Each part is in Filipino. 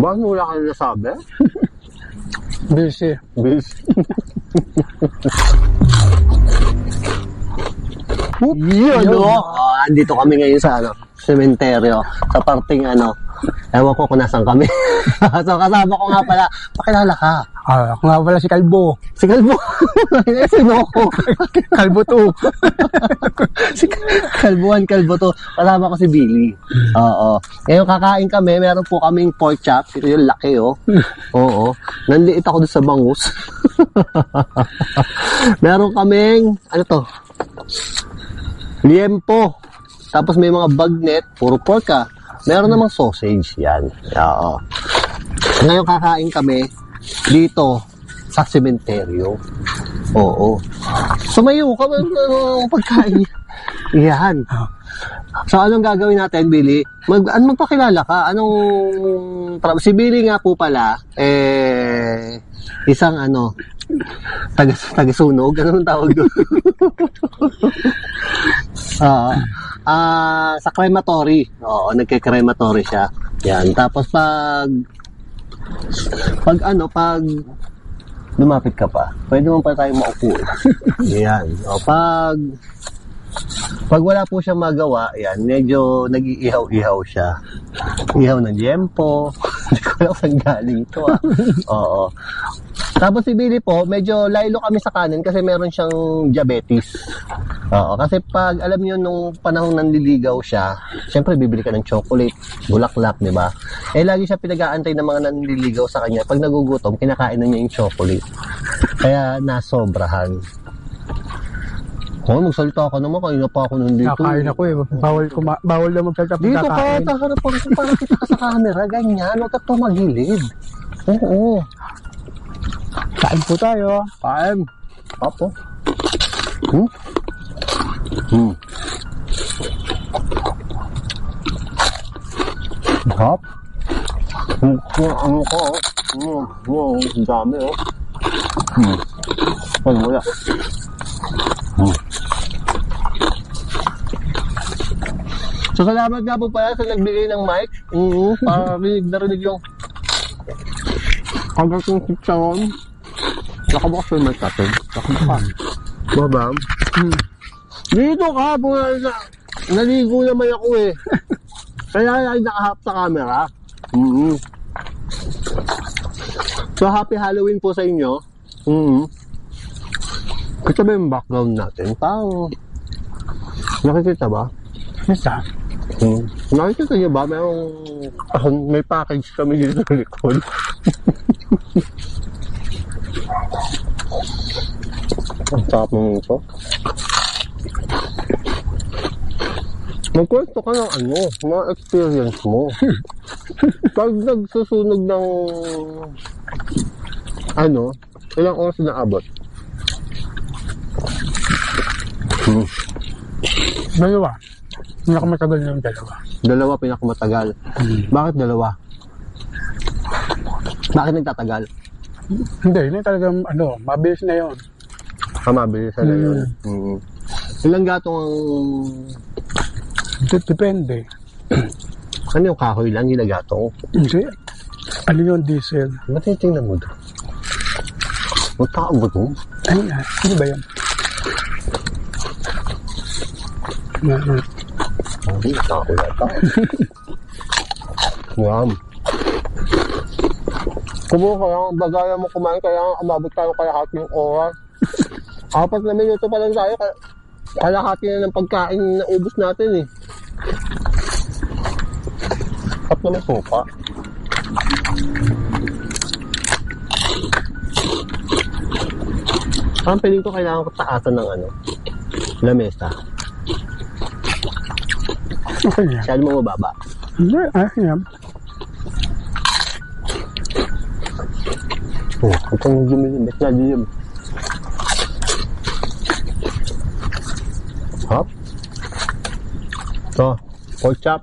Bakit wala ka nasabi? Busy. Busy. Yun, no? Andito kami ngayon sa sementeryo. Sa parting ewan ko kung nasan kami. So kasama ko nga pala, pakilala ka. Ako nga pala si Kalbo. Si Kalbo. Sino ko? Kalbo 2. Si Kalbo 1, Kalbo 2. Kasama ko si Billy. Oo. Ngayon kakain kami, meron po kaming pork chop. Ito yung laki, oh. Oo. Nanliit ako doon sa bangus. Meron kaming, ano to? Liempo. Tapos may mga bagnet, puro pork Meron namang sausage, yan. Oo. Ngayon kakain kami dito sa sementeryo. Oo. Sumayo ka ba pagkain? Yan. So anong gagawin natin, Billy? Magpakilala ka. Si Billy nga po pala, isang taga-sunog, anong tawag doon? Sa crematory. Oo, nagke-crematory siya. Yan. Tapos pag lumapit ka pa, pwede mo pa tayo maupo. Yan. O, pag wala po siyang magawa, yan, medyo nag-iihaw-ihaw siya. Ihaw ng liempo. Hindi ko alam saan galing ito, Oo. Tapos si Billy po, medyo laylo kami sa kanin kasi meron siyang diabetes. Oo, kasi pag alam niyo nung panahon nanliligaw siya, syempre bibili ka ng chocolate, bulaklak, di ba? Lagi siya pinag-aantay ng mga nanliligaw sa kanya. Pag nagugutom, kinakain na niya yung chocolate. Kaya nasobrahan. Magsalita ka naman, kanina pa ako nandito. Kakain ako bawal na magsalita pag dito kakain. Dito ka, harap ako para kita ka sa camera, ganyan, huwag ka tumagilid. Oo. Kain po tayo. Kain. Apo. Hap. Ang dami, wala. So salamat nga po pala sa nagbigay ng mic. Para rinig yung hanggang kong sitsaron. Nakabukas yung mic natin. Nakabukas. Babam. Dito ka, naligo naman ako Kaya ay nakahap sa camera. So happy Halloween po sa inyo. Kita ba yung background natin? Parang nakikita ba? Nasa? Nakikita niyo ba? May package kami dito sa likod. Ang sarap naman ito. Magkwento ka ng mga experience mo. Pag nagsusunog ng ilang oras na abot? Dalawa. Pinakamatagal na yung dalawa. Dalawa pinakamatagal. Bakit dalawa? Bakit nagtatagal? Hindi, yun talagang mabilis na yun. Mabilis na yun. Ilang gatong ang... Depende. Ano yung kahoy lang ginagatong? Hindi. Ano yung diesel? Ba't tingnan mo doon? Magtaka ba doon? Ano ba yan? Hindi, kahoy yata. Yum. Kung bagaya mo kumain, kaya umabot tayo kalahati ng oras. 4 na minuto pa lang tayo, kalahati na ng pagkain na ubos natin At naman suka. Ang piling ko kailangan ko taasan ng lamesa. Okay yan. Masyado mo mababa. Hindi, yan. Itong gumilibit na diyem. Hop. So, pork chop.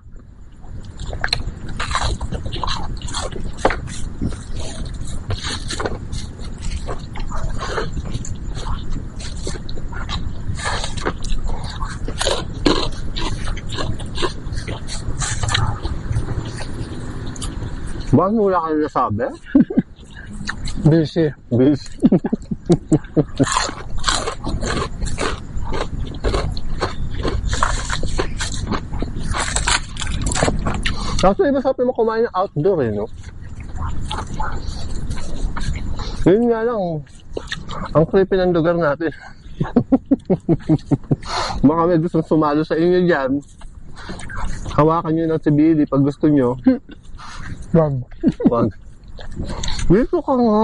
Bakit wala ka nasabi? Busy. Bis. Kaso iba sabi mo kumain ng outdoor no? Yun nga lang, ang creepy ng lugar natin. Baka may gusto sumalo sa inyo dyan. Hawakan nyo ng sibili pag gusto nyo. Wag. Wag. Dito ka nga.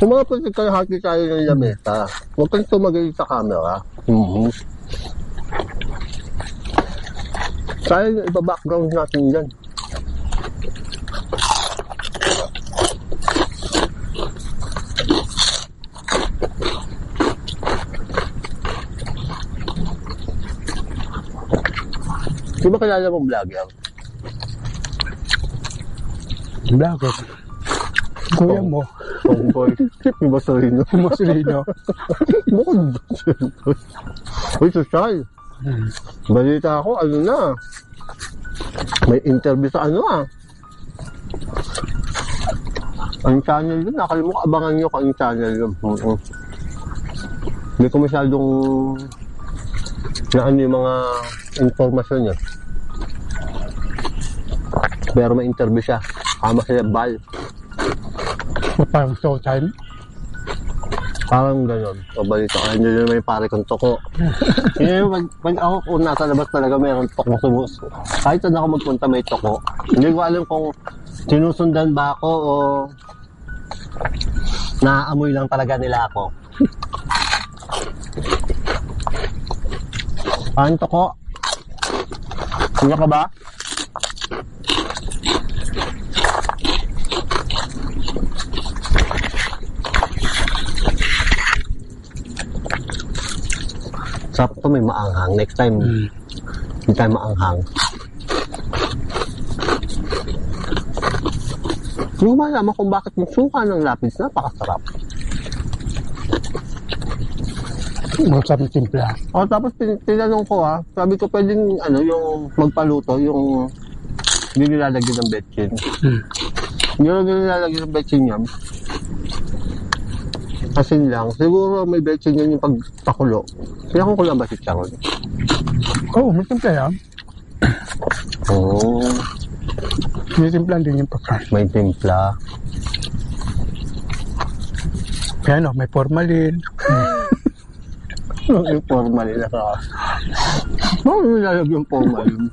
Kung mga pagkakalahati tayo ng lamesa, huwag kang tumagay sa camera. Kaya iba-background natin dyan. Di ba kilala mong vlogger? Vlogger. Kuya mo. Tomboy. Yung Basolino. Masilino. Bukod. Uy, social. Balita ako, ano na. May interview sa ano Ang channel yun, nakalimutan, abangan nyo kung ang channel yun. Hindi ko masyadong na ano yung mga informasyon niya. Pero may interview siya. Kama sila Bal. Parang showtime. Parang gano'n. O balita ko, hindi na may pare kong toko. Pag ako kung nasa labas talaga mayroong toko sumus. Kahit saan ako magpunta may toko. Hindi ko alam kung sinusundan ba ako o naaamoy lang talaga nila ako. Paano toko? Sino ka ba? Sarap to, may maanghang. Next time, hindi tayo maanghang. Hindi ko malaman kung bakit magsuka ng lapis. Napakasarap. Masarap yung timpla. O, tapos tinanong ko sabi ko pwedeng yung magpaluto, yung hindi nilalagyan ng betchin. Hindi nilalagyan ng betchin yan. Asin lang. Siguro may betchin yan yung pagpakulo. Pinakong ko lang ba si Charon? Oo, may timpla yan. Oo. May timpla din yung pagkain. May timpla. Kaya may formalin. Yung formalin na ka. Bakit nilalagyan yung formalin?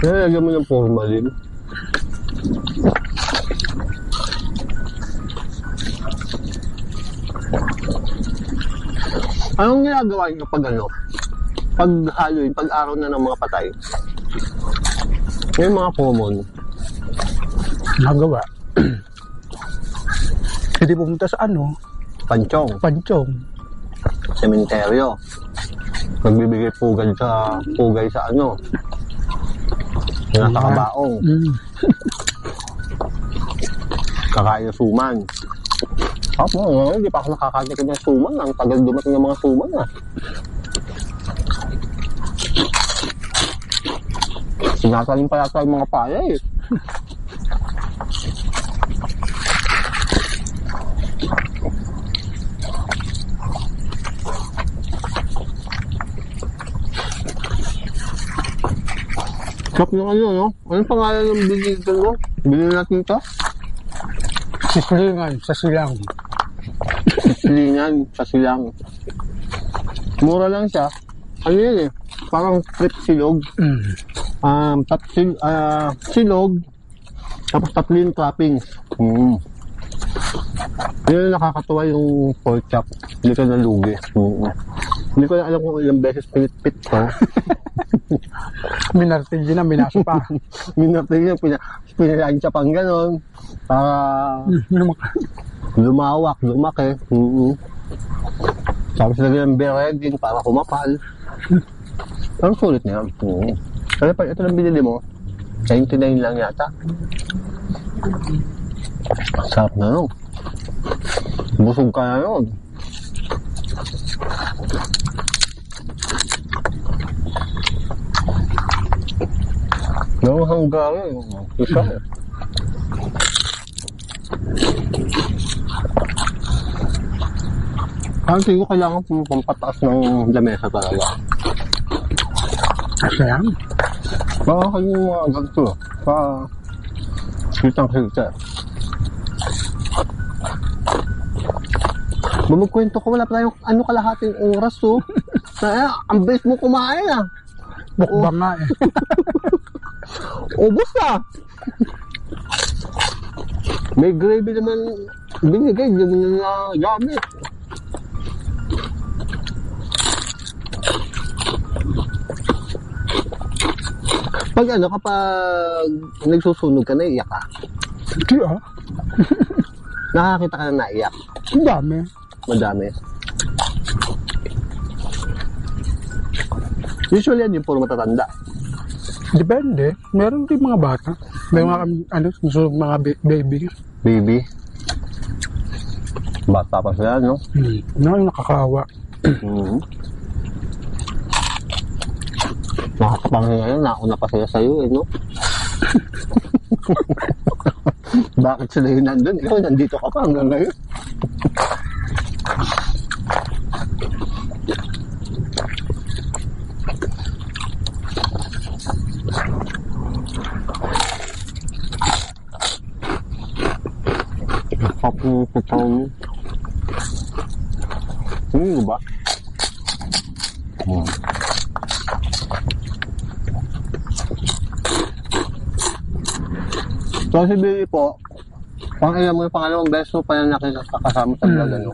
Nilalagyan mo yung formalin. Anong ginagawa niyo pag pag Halloween, pag araw na ng mga patay? Yung mga common. Nagawa. Hindi pumunta sa Panchong. Panchong. Sementeryo. Magbibigay pugay sa nasa kabaong. Kakain ng suman. Hindi pa ako nakakatikin ng suman. Ang tagal dumating ng mga suman Sinasaling pala sa mga pala Sarap yung Anong pangalan ng binigyan mo? Bilhin natin ito? Sislingan sa silang. Sislingan sa silang. Mura lang siya. Ano yun Parang strip silog. Silog. Tapos 3 yung toppings. Yun nakakatuwa yung pork chop. Hindi ka nalugi. Hindi ko na alam kung ilang beses pinit-pit to. Minartilyo na, minaso pa. Minartilyo na, pinalain siya pang ganon. Para lumawak, lumaki. Tapos lagyan ng beredin para kumapal. Ang sulit niya. Kaya pag ito lang binili mo, 99 lang yata. Sarap na Busog ka na No, hanggang isa. Ang tingin ko kailangan pampataas ng lamesa talaga. Kasi yan. Baka kayo mga ganito. Kitang-kita. Bumagkwento ko, wala pa tayong kalahating oras, oh. Ang best mo kumain, ah. Bukbang nga eh. Ubus na. May gravy naman binigay, hindi mo na gamit. Kapag nagsusunog ka, naiyak ka. Hindi ah. Nakakita ka na naiyak. Ang dami. Madami. Usually yan yung puro matatanda. Depende. Meron din mga bata. May mga, mga baby. Baby. Bata pa sila, no? Nakakawa. Mm-hmm. Nakakapangin ngayon, nauna pa sila sa'yo, eh, no? Bakit sila yun nandun? Ikaw, nandito ka pa hanggang ngayon. Nakapuputaw mo. Ano ba? So si Billy po, ilan mo yung pangalawang beso pa na nakakasama sa vlog, ano?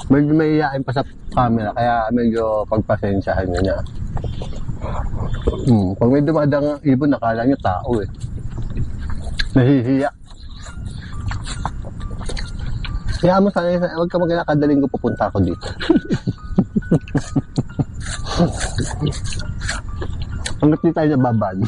Medyo mahihain pa sa camera, kaya medyo pagpasensyahan nyo niya. Pag may dumadang ibon, nakala nyo tao eh. Nahihiya. Kaya mo sana, huwag ka magkakadaling ko, pupunta ako dito. Hanggat di tayo nababan.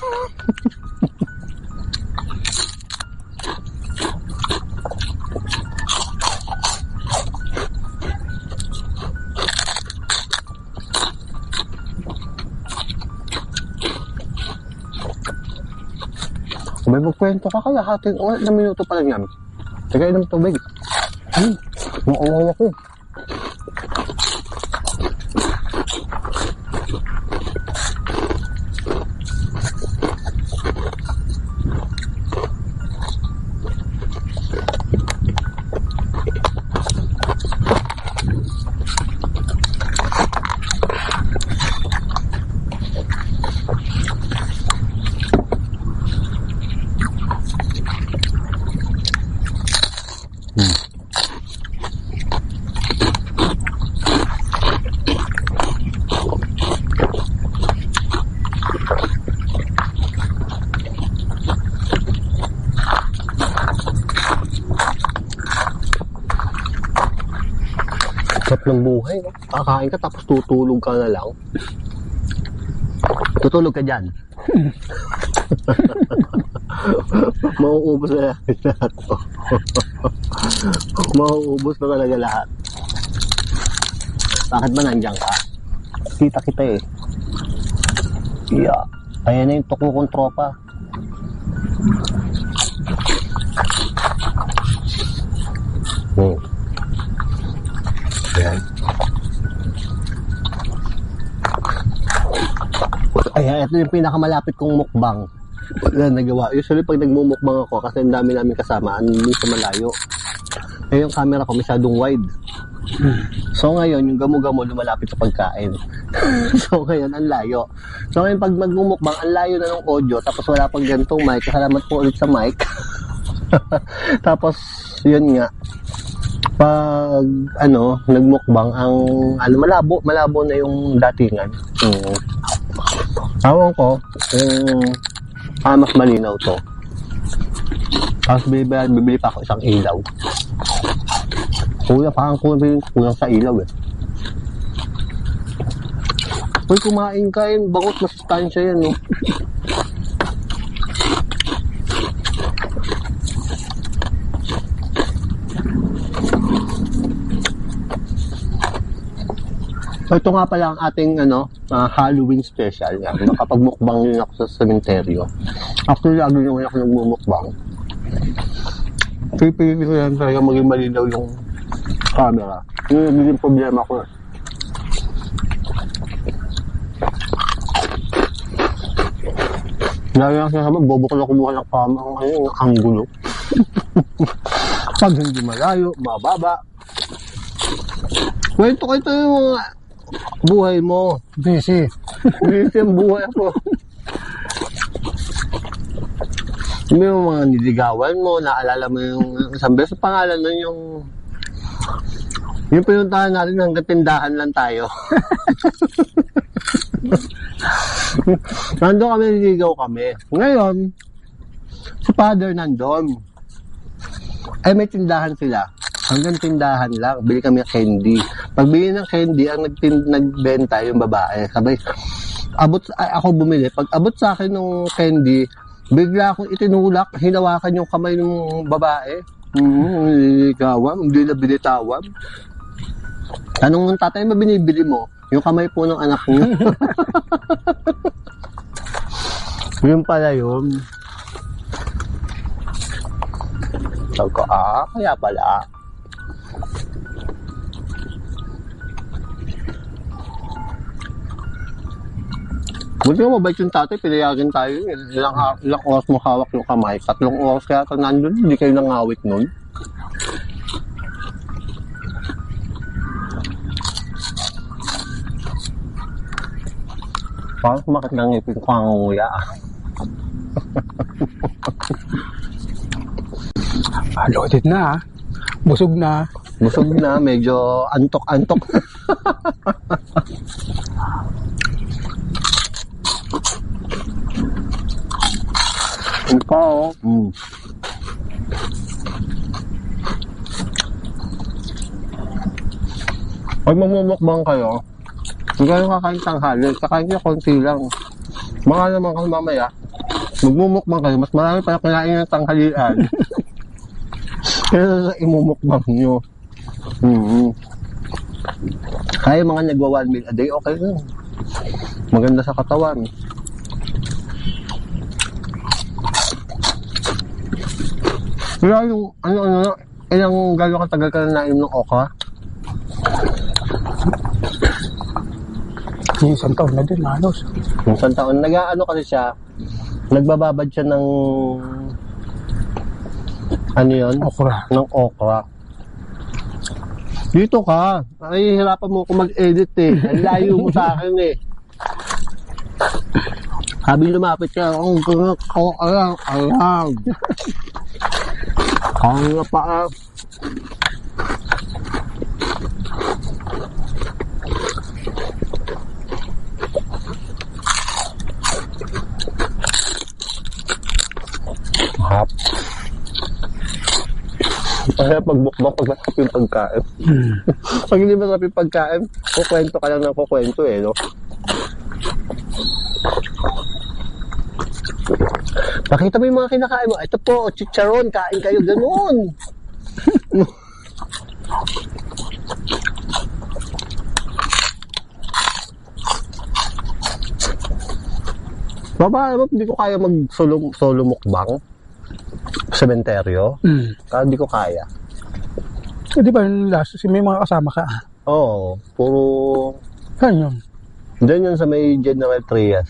May magkwento ka kalahating na minuto pa lang yan. Tagay ng tubig. Mauwaw ako. Sarap ng buhay, no? Kakain ka tapos tutulog ka na lang. Tutulog ka dyan. Mauubos na lahat. Mauubos na talaga lahat. Bakit ba nandiyan ka? Kita kita eh. Yeah. Ayan na yung tuko kong tropa. Ayan. Ayan, ito yung pinakamalapit kong mukbang na nagawa. Usually pag nagmumukbang ako, kasi ang dami namin kasama, hindi sa malayo. Eh yung camera ko masyadong wide. So ngayon, yung gamo-gamo lumalapit sa pagkain. So ngayon, ang layo. So ngayon, pag magmumukbang, ang layo na ng audio, tapos wala pang gantong mic. Salamat po ulit sa mic. Tapos, yun nga. Pag nagmukbang ang malabo na yung datingan. Tawag ko mas malinaw to. Tapos bibili pa ako isang ilaw. Kulang sa ilaw eh. Uy, kumain ka yun, bangot masustansya yan, no? Ito nga pala ang ating Halloween special. Nakapagmukbang din ako sa sementeryo. Actually, lagi naman ako nagmumukbang. Pipili ko yan talaga maging malinaw yung camera. Yun yung naging problema ko. Lagi lang sinasabi, bobo ko na kumuha ng camera ng anggulo. Pag hindi malayo, mababa. Kwento yung mga buhay mo. Busy. Busy ang buhay ako. Yung mga niligawan mo, naalala mo yung isang beses pangalan nun yung pinuntahan natin hanggang tindahan lang tayo. Nandun kami, niligaw kami. Ngayon, si father nandun. Ay may tindahan sila. Hanggang tindahan lang. Bili kami ng candy. Pagbili ng candy, ang nagbenta yung babae. Sabay, ako bumili. Pag abot sa akin ng candy, bigla akong itinulak, hinawakan yung kamay ng babae. Niligawan, hindi na binitawan. Tanong ng tatay, binibili mo? Yung kamay po ng anak niyo. Yun pala yun. Sabi ko, kaya pala. Buti nga mabait yung tatay, pinayagan tayo. Ilang oras mo hawak yung kamay. 3 oras kaya ito nandun, hindi kayo nangawit nun. Parang sumakit ng ngipin ko ang nguya. Loaded na. Busog na. Busog na, medyo antok-antok. Ano pa, oh. Pag mamumukbang kayo, hindi kayo kakain tanghali, kakain kayo konti lang. Mga naman kayo mamaya, magmumukbang kayo, mas marami pa kinain ng tanghalian. Kaya sa imumukbang nyo. Kaya mga nagwa 1 meal a day, okay lang. Maganda sa katawan. Kaya yung, ilang gano'ng katagal ka na naim ng okra? Yung 1 taon na din, halos. Yung 1 taon, kasi siya, nagbababad siya ng, Okra. Ng okra. Dito ka, hirapan mo ako mag-edit eh. Ang layo mo sa akin eh. Habang lumapit ka, ang pa. Hap. Kaya pagbukbang, pag masarap yung pagkain. Pag hindi masarap yung pagkain, kukwento ka lang ng kukwento eh, no? Pakita mo yung mga kinakain mo. Ito po, chicharon, kain kayo, ganun. Baba, hindi ko kaya mag-solo mukbang. Sementeryo. Hindi ko kaya. Di ba yung last, may mga kasama ka? Oo, puro... Saan yun? Diyan yun sa may General Trias.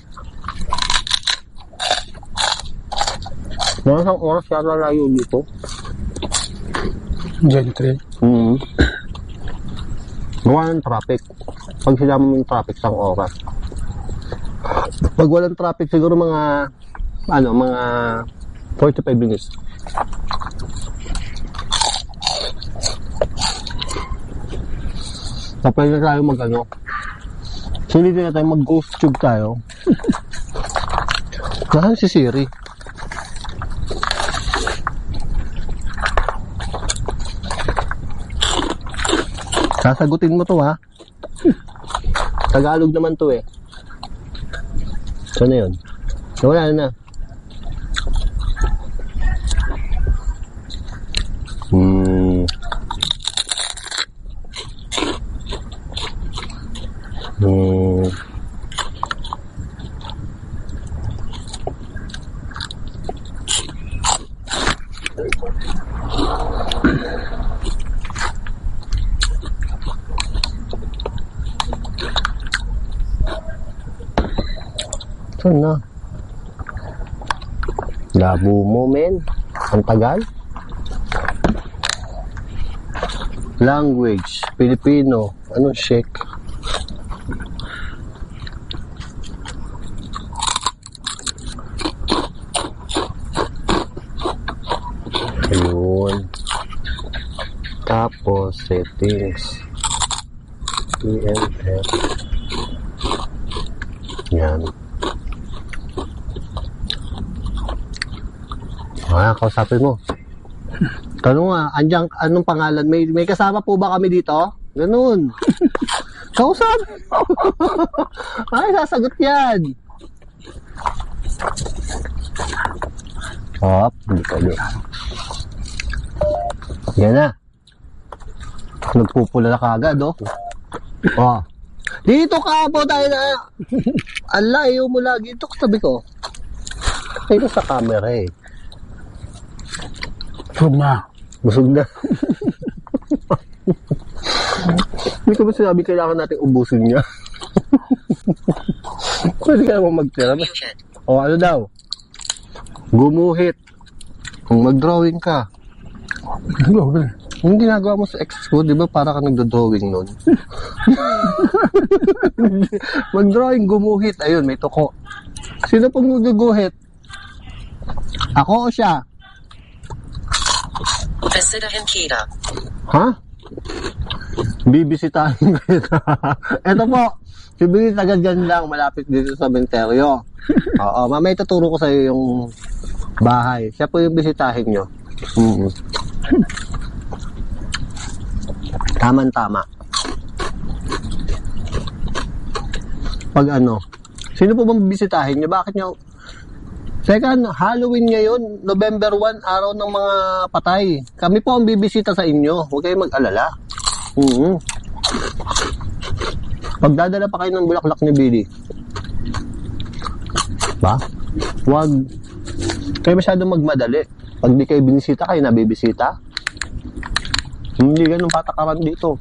Mga isang oras yata layo dito. Gentry. Gawa ng traffic. Pag sinama mo yung traffic, 1 oras. Pag walang traffic, siguro mga 45 minutes. Tapos na tayo sulitin na tayo, mag-ghost tube tayo. Saan si Siri? Sasagutin mo to, ha? Tagalog naman to eh. So na yun. Wala na. Saan na? Labo mo, men. Ang tagal. Language, Filipino. Anong shake? Ayun. Tapos, settings. PNF. Yan. Kausapin mo. Tanong nga, anong pangalan? May kasama po ba kami dito? Ganun. Kausap. Ay, sasagot yan. Hop, hindi ka doon. Yan na. Nagpupula na kagad, oh. Oh. Dito ka po tayo na. Ala, ayaw mo lagi. Ito sabi ko. Ito sa camera eh. Busog na. Busog na. Hindi ko ba sinabi kailangan natin ubusin niya? Pwede ka naman magtira. O ano daw? Gumuhit. Kung mag-drawing ka. Yung ginagawa mo sa ex ko, di ba para ka nagdo-drawing nun? Mag-drawing, gumuhit. Ayun, may tuko. Sino pong nag-guhit? Ako o siya? Bisitahin kita. Ha? Bibisitahin kita. Ito po, si Billy agad dyan lang, malapit dito sa sementeryo. Oo, mamaya tuturo ko sa iyo yung bahay. Siya po yung bisitahin nyo. Tama-tama. Pag ano, sino po bang bibisitahin nyo? Bakit nyo? Second, Halloween ngayon, November 1, araw ng mga patay. Kami po ang bibisita sa inyo. Huwag kayong mag-alala. Pagdadala pa kayo ng bulaklak ni Billy. Ba? Huwag kayo masyadong magmadali. Pag di kayo binisita, kayo nabibisita. Hindi ganun patakaran dito.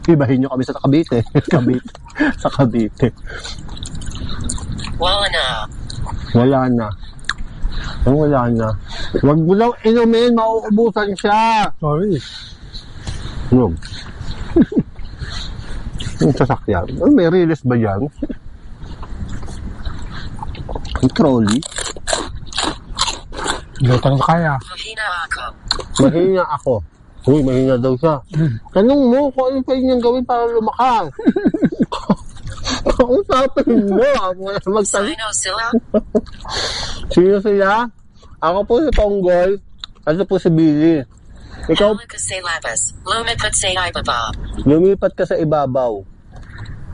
Ibahin nyo kami sa Cavite. Sa Cavite. Wala na. Wala na. Wala na. Huwag mo lang inumin, mauubusan siya. Sorry. Ano? Yung sasakyan. May release ba yan? Yung trolley? Lutang kaya. Mahina ako. Mahina ako. Uy, mahina daw siya. Tanong mo kung ano pa niyang gawin para lumakas. Kausapin mo. Magtanong. Sino sila? Sino sila? Ako po si Tonggol. Ano po si Billy. Ikaw, Halika sa labas. Lumipat sa ibaba. lumipat ka sa ibabaw.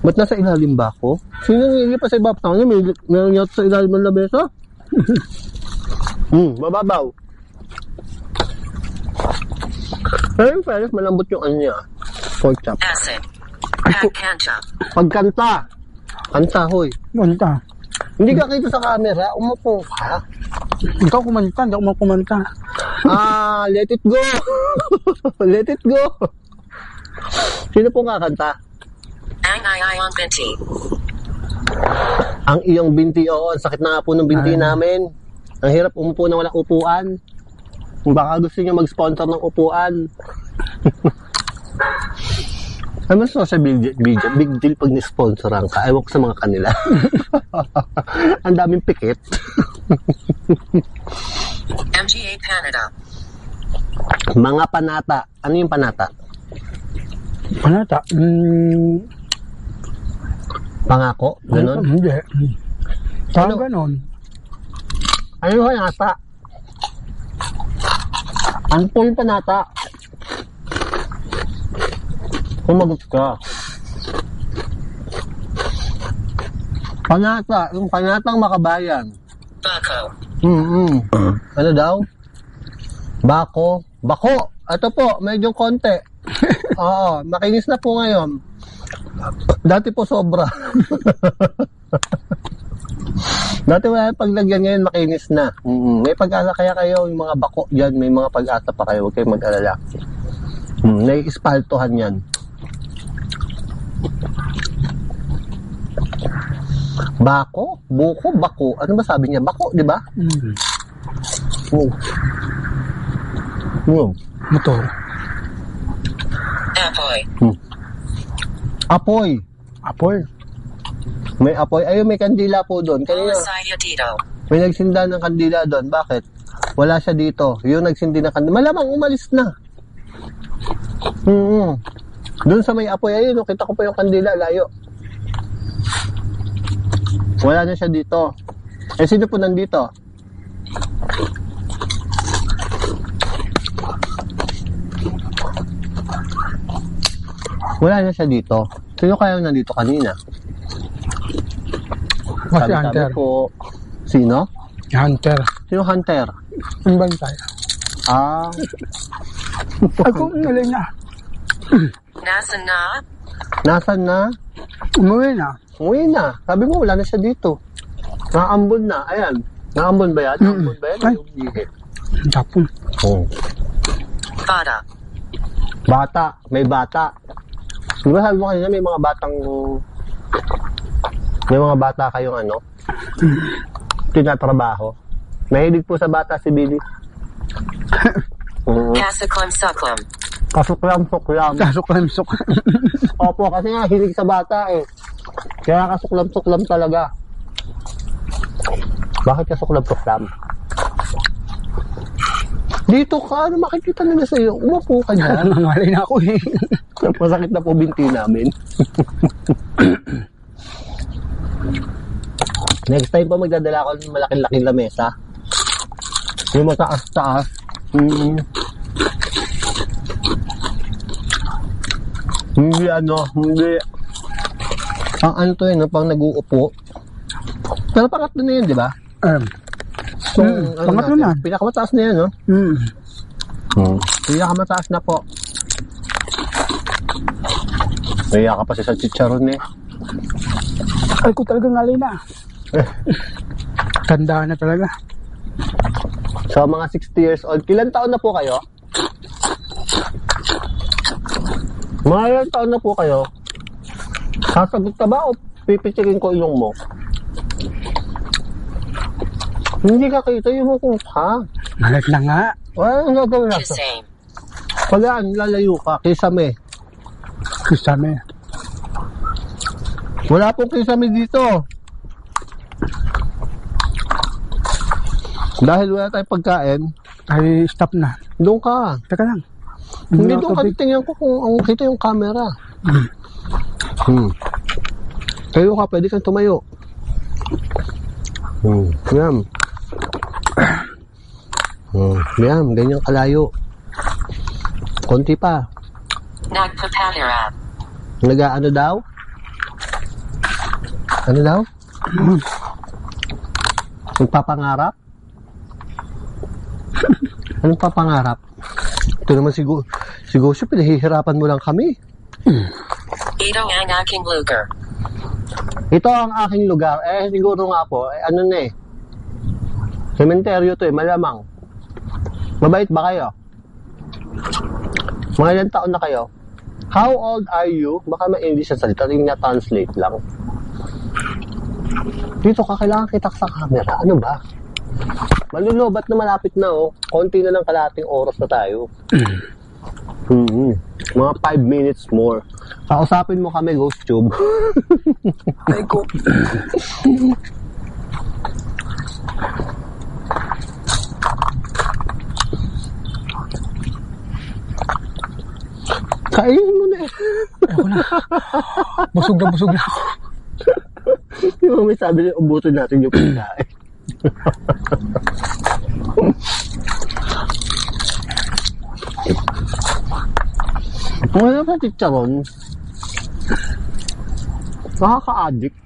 Ba't nasa ilalim ba ako? Sino nilipat sa ibabaw? Tangan niya, meron yata sa ilalim ng labesa? Mababaw. Pero yung fairness, malambot yung ano niya. Pork chop. Acid. Pagkanta. Pagkanta. Kanta, hoy. Kumanta. Hindi ka kita sa camera, umupo ka. Ikaw kumanta, hindi ako kumanta. Let it go. Let it go. Sino po kakanta? Ang ang binti. Ang iyong binti, oo. Ang sakit na nga po ng binti namin. Ang hirap umupo na walang upuan. Baka gusto niyo mag-sponsor ng upuan. Ano sa big deal pag ni-sponsoran ka? Ewan ko sa mga kanila. Ang daming pikit. MGA Canada. Mga panata. Ano yung panata? Panata? Pangako? Ganon? Hindi. Parang Ano? ganon. Ano yung panata? Ano po yung panata? Kumagot ka. Panata. Yung panatang makabayan. Bako. Ano daw? Bako. Bako. Ito po, medyo konti. Oo, makinis na po ngayon. Dati po sobra. Dati wala yung paglagyan, ngayon makinis na. May pag-asa kaya kayo, yung mga bako dyan, may mga pag-asa pa kayo, huwag kayong mag-alala. Nai-ispaltohan yan. Bako? Buko? Bako? Ano ba sabi niya? Bako, di ba? Motor. Apoy. Apoy. Apoy. May apoy. Ayun, may kandila po doon. Kanina, Omasaya dito. may nagsinda ng kandila doon. Bakit? Wala siya dito. Yung nagsindi ng kandila. Malamang umalis na. Doon sa may apoy. Ayun, kita ko pa yung kandila. Layo. Wala na siya dito. Eh, sino po nandito? Wala na siya dito. Sino kaya nandito kanina? Kasi Sabi-sabi Hunter. po. Sino? Hunter. Sino Hunter? Ang bantay. Ah, Ay, kung nalay na. Nasa na? nasan na? Umuwi na. Uwi na. Sabi mo, wala na siya dito. Naambon na. Ayan. Naambon ba yan? Naambon ba yan? Ay. Yung ihi. Tapon. Oh. Bata. Bata. May bata. Di ba sabi mo kanina may mga batang... May mga bata kayong ano? Tinatrabaho. Mahilig po sa bata si Billy. Kasaklam-saklam. Kasuklam-suklam. Kasok-lamsok. Opo, kasi nga, hilig sa bata eh. Kaya kasuklam-suklam talaga. Bakit kasuklam-suklam? Dito ka, ano makikita nila sa'yo? Umupo ka dyan. Nangalay na ako eh. Masakit na po binti namin. Next time pa magdadala ako ng malaking-laking lamesa. Yung mataas-taas. Hindi hindi. Ang ano to yun, pang nag-uupo. Pero pangatlo na yun, di ba? Pangatlo na. Pinakamataas na yan, no? Pinakamataas na po. Kaya ka pa sa chicharon eh. Ay, ko talaga ngalay na. Tanda na talaga. So, mga 60 years old. Ilan taon na po kayo? Mga ilan taon na po kayo? Sasagot ka ba o pipitikin ko ilong mo? Hindi ka kita yung mukong ha? Nalat na nga. Wala nang gagawin natin. Kisame. Pagaan, lalayo ka. Kisame. Kisame. Wala pong kisame dito. Dahil wala tayong pagkain, Ay, stop na. doon ka. Teka lang. Hindi doon ka, tingnan ko kung ang kita yung camera. Tayo ka, pwede kang tumayo. Yan. Yan, ganyan kalayo. Konti pa. Nagpapangarap. Nag-ano daw? Ano daw? Nagpapangarap? Anong papangarap? Ito naman siguro pinahihirapan mo lang kami. Ito ang aking lugar. Ito ang aking lugar. Eh, siguro nga po, ano na eh. Sementeryo to eh, malamang. Mabait ba kayo? Mga ilang taon na kayo? How old are you? Baka ma-English sa salita, rin na-translate lang. Dito ka, kailangan kita sa camera. Ano ba? Malulobat na malapit na oh. Konti na lang kalating oras na tayo. Mga 5 minutes more. Kausapin mo kami, Ghost Tube. Ay ko. Kainin mo na eh. Ayoko na. Busog na ako. Di ba may sabi niya, ubusin natin yung pagkain. Wala pa chicharon. Nakaka-addict.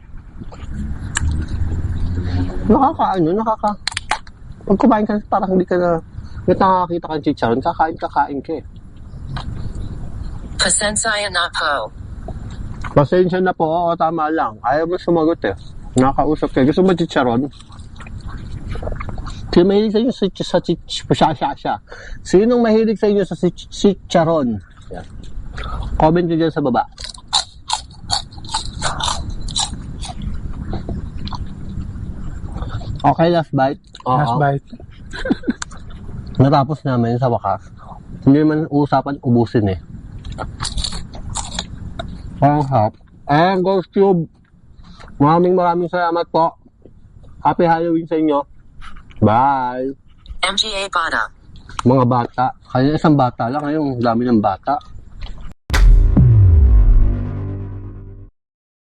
Pag kumain ka, parang hindi ka na nakakita ka ng chicharon, kakain ka eh. Pasensya na po. Pasensya na po, oo, tama lang. Ayaw mo sumagot eh. Nakakausap kayo. Gusto mo chicharon? Sino mahilig sa inyo sa Sinong mahilig sa inyo sa chicharon? Yan. Comment nyo dyan sa baba. Okay, last bite. Last bite. Natapos namin sa wakas. Hindi naman usapan ubusin eh. Ang hap. And Ghost Tube. Maraming salamat po. Happy Halloween sa inyo. Bye. MGA Bada. Mga bata. Kaya isang bata lang. Ngayon, dami ng bata.